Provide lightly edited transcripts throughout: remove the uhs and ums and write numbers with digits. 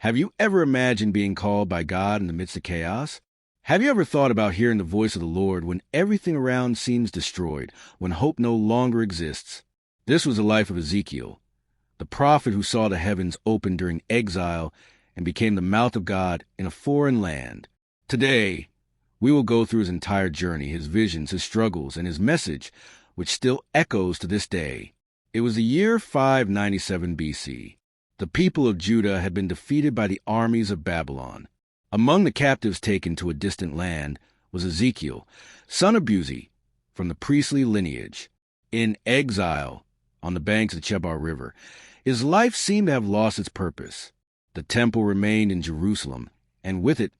Have you ever imagined being called by God in the midst of chaos? Have you ever thought about hearing the voice of the Lord when everything around seems destroyed, when hope no longer exists? This was the life of Ezekiel, the prophet who saw the heavens open during exile and became the mouth of God in a foreign land. Today, we will go through his entire journey, his visions, his struggles, and his message, which still echoes to this day. It was the year 597 BC. The people of Judah had been defeated by the armies of Babylon. Among the captives taken to a distant land was Ezekiel, son of Buzi, from the priestly lineage. In exile on the banks of the Chebar River, his life seemed to have lost its purpose. The temple remained in Jerusalem, and with it,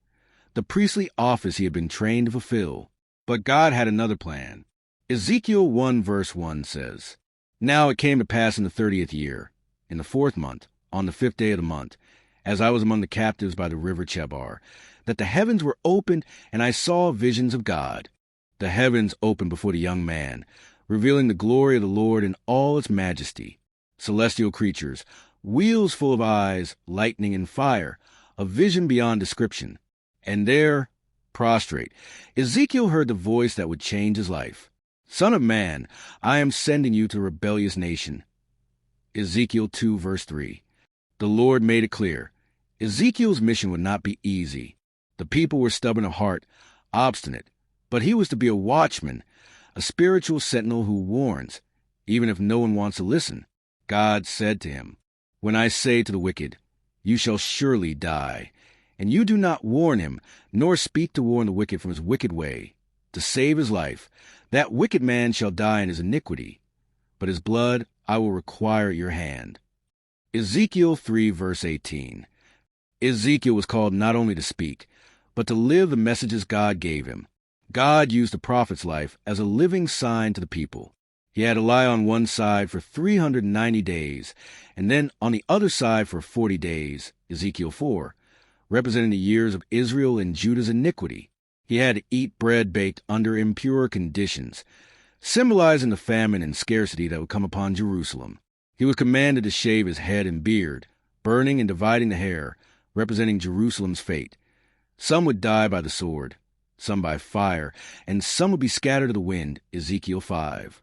the priestly office he had been trained to fulfill. But God had another plan. Ezekiel 1 verse 1 says, "Now it came to pass in the 30th year, in the 4th month, on the 5th day of the month, as I was among the captives by the river Chebar, that the heavens were opened, and I saw visions of God. The heavens opened before the young man, revealing the glory of the Lord in all its majesty. Celestial creatures, wheels full of eyes, lightning and fire, a vision beyond description. And there, prostrate, Ezekiel heard the voice that would change his life. Son of man, I am sending you to a rebellious nation." Ezekiel 2 verse 3. The Lord made it clear. Ezekiel's mission would not be easy. The people were stubborn of heart, obstinate, but he was to be a watchman, a spiritual sentinel who warns, even if no one wants to listen. God said to him, "When I say to the wicked, 'You shall surely die,' and you do not warn him, nor speak to warn the wicked from his wicked way, to save his life, that wicked man shall die in his iniquity, but his blood I will require at your hand." Ezekiel 3 verse 18. Ezekiel was called not only to speak, but to live the messages God gave him. God used the prophet's life as a living sign to the people. He had to lie on one side for 390 days, and then on the other side for 40 days, Ezekiel 4, representing the years of Israel and Judah's iniquity. He had to eat bread baked under impure conditions, symbolizing the famine and scarcity that would come upon Jerusalem. He was commanded to shave his head and beard, burning and dividing the hair, representing Jerusalem's fate. Some would die by the sword, some by fire, and some would be scattered to the wind, Ezekiel 5.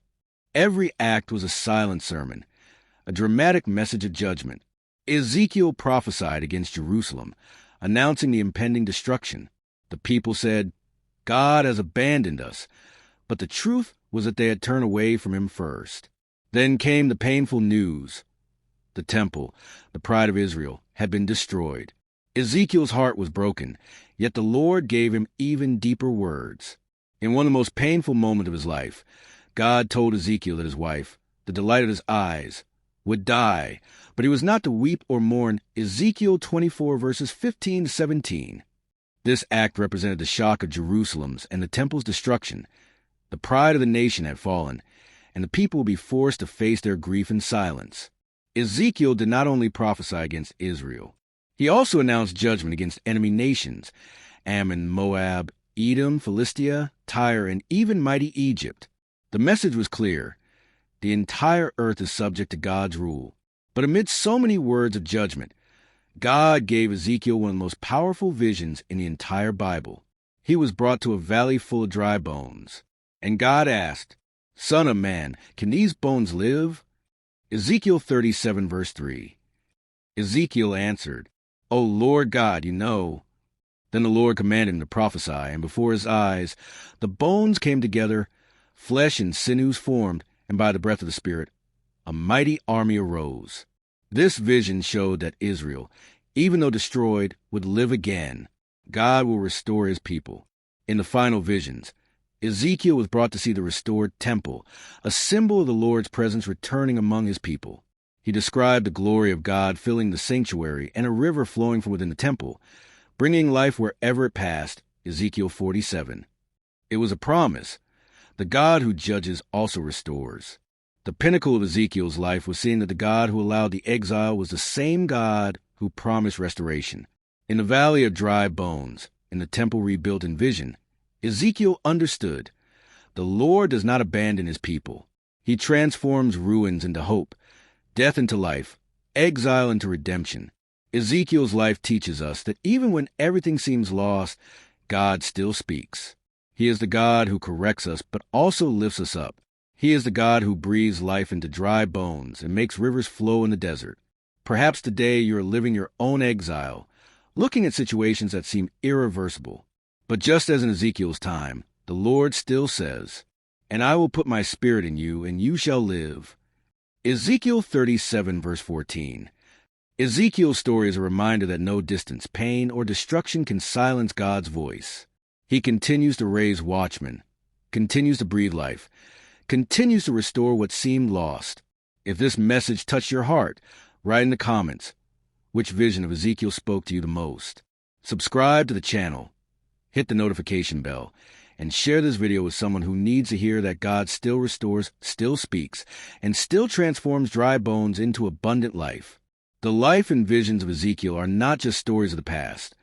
Every act was a silent sermon, a dramatic message of judgment. Ezekiel prophesied against Jerusalem, announcing the impending destruction. The people said, "God has abandoned us," but the truth was that they had turned away from him first. Then came the painful news. The temple, the pride of Israel, had been destroyed. Ezekiel's heart was broken, yet the Lord gave him even deeper words. In one of the most painful moments of his life, God told Ezekiel that his wife, the delight of his eyes, would die, but he was not to weep or mourn. Ezekiel 24 verses 15 to 17. This act represented the shock of Jerusalem's and the temple's destruction. The pride of the nation had fallen, and the people would be forced to face their grief in silence. Ezekiel did not only prophesy against Israel, he also announced judgment against enemy nations, Ammon, Moab, Edom, Philistia, Tyre, and even mighty Egypt. The message was clear. The entire earth is subject to God's rule. But amidst so many words of judgment, God gave Ezekiel one of the most powerful visions in the entire Bible. He was brought to a valley full of dry bones. And God asked, "Son of man, can these bones live?" Ezekiel 37 verse 3. Ezekiel answered, "O Lord God, you know." Then the Lord commanded him to prophesy, and before his eyes the bones came together, flesh and sinews formed, and by the breath of the Spirit, a mighty army arose. This vision showed that Israel, even though destroyed, would live again. God will restore his people. In the final visions, Ezekiel was brought to see the restored temple, a symbol of the Lord's presence returning among his people. He described the glory of God filling the sanctuary and a river flowing from within the temple, bringing life wherever it passed, Ezekiel 47. It was a promise. The God who judges also restores. The pinnacle of Ezekiel's life was seeing that the God who allowed the exile was the same God who promised restoration. In the valley of dry bones, in the temple rebuilt in vision, Ezekiel understood the Lord does not abandon his people. He transforms ruins into hope, death into life, exile into redemption. Ezekiel's life teaches us that even when everything seems lost, God still speaks. He is the God who corrects us, but also lifts us up. He is the God who breathes life into dry bones and makes rivers flow in the desert. Perhaps today you are living your own exile, looking at situations that seem irreversible. But just as in Ezekiel's time, the Lord still says, "And I will put my spirit in you, and you shall live." Ezekiel 37, verse 14. Ezekiel's story is a reminder that no distance, pain, or destruction can silence God's voice. He continues to raise watchmen, continues to breathe life, continues to restore what seemed lost. If this message touched your heart, write in the comments which vision of Ezekiel spoke to you the most. Subscribe to the channel, hit the notification bell, and share this video with someone who needs to hear that God still restores, still speaks, and still transforms dry bones into abundant life. The life and visions of Ezekiel are not just stories of the past.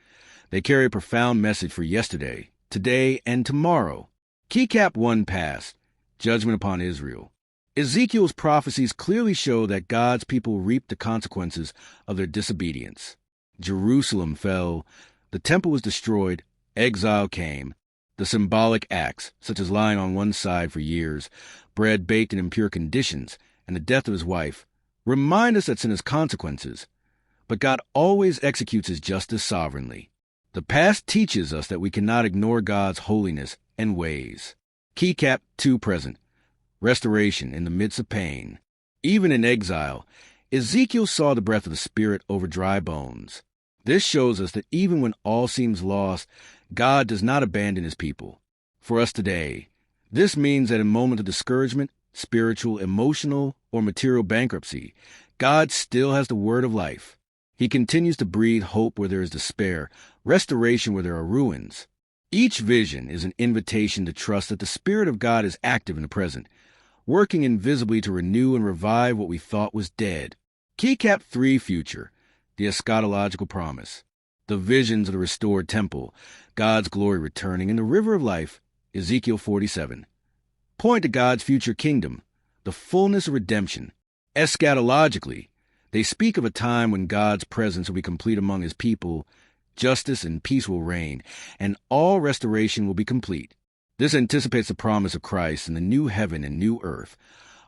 They carry a profound message for yesterday, today, and tomorrow. Keycap 1 Past, Judgment upon Israel. Ezekiel's prophecies clearly show that God's people reaped the consequences of their disobedience. Jerusalem fell, the temple was destroyed, exile came. The symbolic acts, such as lying on one side for years, bread baked in impure conditions, and the death of his wife, remind us that sin has consequences, but God always executes his justice sovereignly. The past teaches us that we cannot ignore God's holiness and ways. Keycap 2 Present, Restoration in the midst of pain. Even in exile, Ezekiel saw the breath of the Spirit over dry bones. This shows us that even when all seems lost, God does not abandon his people. For us today, this means that in moments of discouragement, spiritual, emotional, or material bankruptcy, God still has the word of life. He continues to breathe hope where there is despair, restoration where there are ruins. Each vision is an invitation to trust that the Spirit of God is active in the present, working invisibly to renew and revive what we thought was dead. Keycap 3 Future, the eschatological promise. The visions of the restored temple, God's glory returning, and the river of life, Ezekiel 47, point to God's future kingdom, the fullness of redemption. Eschatologically, they speak of a time when God's presence will be complete among his people, justice and peace will reign, and all restoration will be complete. This anticipates the promise of Christ in the new heaven and new earth,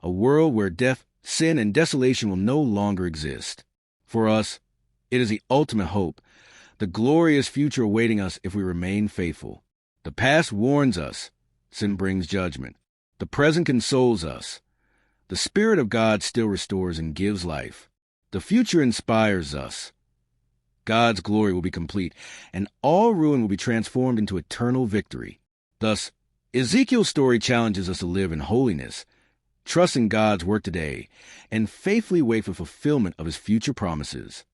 a world where death, sin, and desolation will no longer exist. For us, it is the ultimate hope, the glorious future awaiting us if we remain faithful. The past warns us, sin brings judgment. The present consoles us. The Spirit of God still restores and gives life. The future inspires us. God's glory will be complete, and all ruin will be transformed into eternal victory. Thus, Ezekiel's story challenges us to live in holiness, trust in God's work today, and faithfully wait for fulfillment of his future promises.